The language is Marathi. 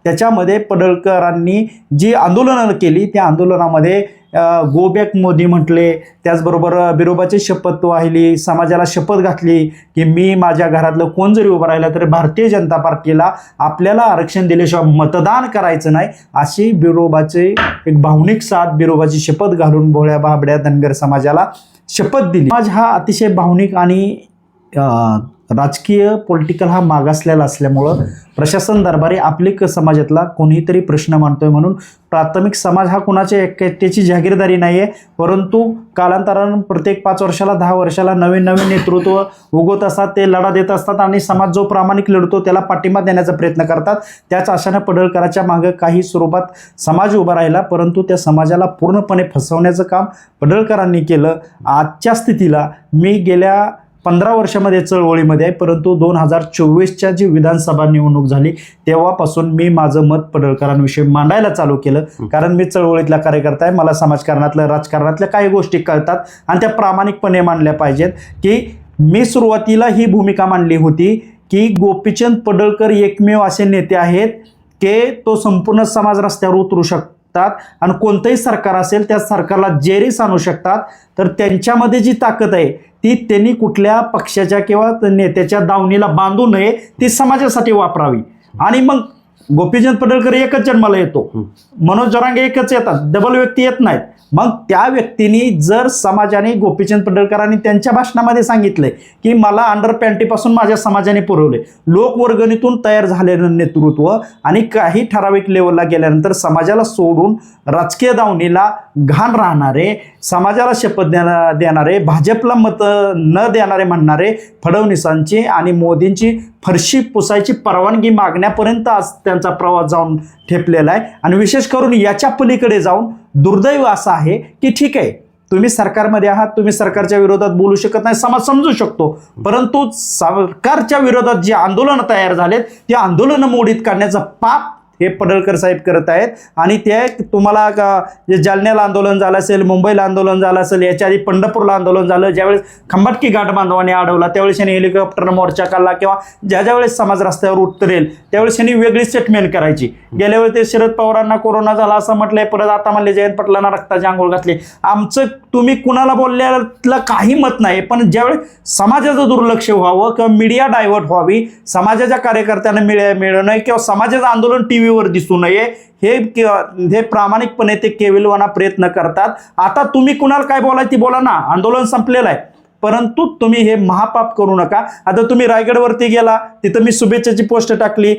त्याच्यामध्ये पडळकरांनी जी आंदोलनं केली त्या आंदोलनामध्ये गो बॅक मोदी म्हटले, त्याचबरोबर बिरोबाची शपथ वाहिली, समाजाला शपथ घातली की मी माझ्या घरातलं कोण जरी उभं राहिलं तरी भारतीय जनता पार्टीला आपल्याला आरक्षण दिल्याशिवाय मतदान करायचं नाही, अशी बिरोबाचे एक भावनिक साथ, बिरोबाची शपथ घालून भोळ्या बाबड्या धनगर समाजाला शपथ दिली. समाज हा अतिशय भावनिक आणि राजकीय पॉलिटिकल हा मागासलेला असल्यामुळं प्रशासन दरबारी आपली समाजातला कोणीतरी प्रश्न मांडतोय म्हणून प्राथमिक समाज हा कुणाच्या एकट्याची जागीरदारी नाही आहे, परंतु कालांतरानं प्रत्येक 5 वर्षाला 10 वर्षाला नवीन नवीन नेतृत्व उगवत असतात, ते लढा देत असतात आणि समाज जो प्रामाणिक लढतो त्याला पाठिंबा देण्याचा प्रयत्न करतात. त्याच आशाने पडळकरांच्या मागे काही स्वरूपात समाज उभा राहिला, परंतु त्या समाजाला पूर्णपणे फसवण्याचं काम पडळकरांनी केलं. आजच्या स्थितीला मी गेल्या 15 वर्षामध्ये चळवळीमध्ये आहे, परंतु 2024च्या जी विधानसभा निवडणूक झाली तेव्हापासून मी माझं मत पडळकरांविषयी मांडायला चालू केलं. कारण मी चळवळीतला कार्यकर्ता आहे, मला समाजकारणातल्या राजकारणातल्या काही गोष्टी कळतात आणि त्या प्रामाणिकपणे मांडल्या पाहिजेत. की मी सुरुवातीला ही भूमिका मांडली होती की गोपीचंद पडळकर एकमेव असे नेते आहेत की तो संपूर्ण समाज रस्त्यावर उतरू शकतात आणि कोणतंही सरकार असेल त्या सरकारला जेरीस आणू शकतात. तर त्यांच्यामध्ये जी ताकद आहे ती त्यांनी कुठल्या पक्षाच्या किंवा नेत्याच्या दावणीला बांधू नये, ती समाजासाठी वापरावी. आणि मग गोपीचंद पडळकर एकच जन्माला येतो, मनोज जरांगे एकच येतात, डबल व्यक्ती येत नाहीत. मग त्या व्यक्तींनी जर समाजाने गोपीचंद पडळकरांनी त्यांच्या भाषणामध्ये सांगितलंय की मला अंडर पॅन्टीपासून माझ्या समाजाने पुरवले, लोकवर्गणीतून तयार झालेलं नेतृत्व आणि काही ठराविक लेवलला गेल्यानंतर समाजाला सोडून राजकीय दावणीला घाण राहणारे, समाजाला शपथ देणारे, भाजपला मत न देणारे म्हणणारे फडणवीसांची आणि मोदींची फरशी पुसायची परवानगी मागण्यापर्यंत आज त्यांचा प्रवास जाऊन ठेपलेला आहे. आणि विशेष करून याच्या पलीकडे जाऊन दुर्दैव असं आहे की ठीक आहे तुम्ही सरकारमध्ये आहात, तुम्ही सरकारच्या विरोधात बोलू शकत नाही, समाज समजू शकतो, परंतु सरकारच्या विरोधात जी आंदोलनं तयार झालेत ती आंदोलनं मोडीत काढण्याचं पाप हे पडळकर साहेब करत आहेत. आणि ते तुम्हाला जे जालन्याला आंदोलन झालं असेल, मुंबईला आंदोलन झालं असेल, याच्या आधी पंढरपूरला आंदोलन झालं, ज्यावेळेस खंबाटकी घाट बांधवाने अडवला त्यावेळेस त्यांनी हेलिकॉप्टरनं मोर्चा काढला, किंवा ज्या वेळेस समाज रस्त्यावर उतरेल त्यावेळेस त्यांनी वेगळी स्टेटमेंट करायची. गेल्या वेळेस ते शरद पवारांना कोरोना झाला असं म्हटलंय, परत आता म्हणले जयंत पाटलांना रक्ताची आंघोळ घातली. आमचं तुम्ही कुणाला बोलल्याला काही मत नाही, पण ज्यावेळेस समाजाचं दुर्लक्ष व्हावं किंवा मीडिया डायव्हर्ट व्हावी, समाजाच्या कार्यकर्त्यांना मिळू नये किंवा समाजाचं आंदोलन टीव्हीवर दिसू नये, हे प्रामाणिकपणे ते केविलवाना प्रयत्न करतात. आता तुम्ही कुणाला काय बोलाय ती बोला ना, आंदोलन संपलेलं आहे, परंतु तुम्ही हे महापाप करू नका. आता तुम्ही रायगडवरती गेला, तिथं मी शुभेच्छाची पोस्ट टाकली,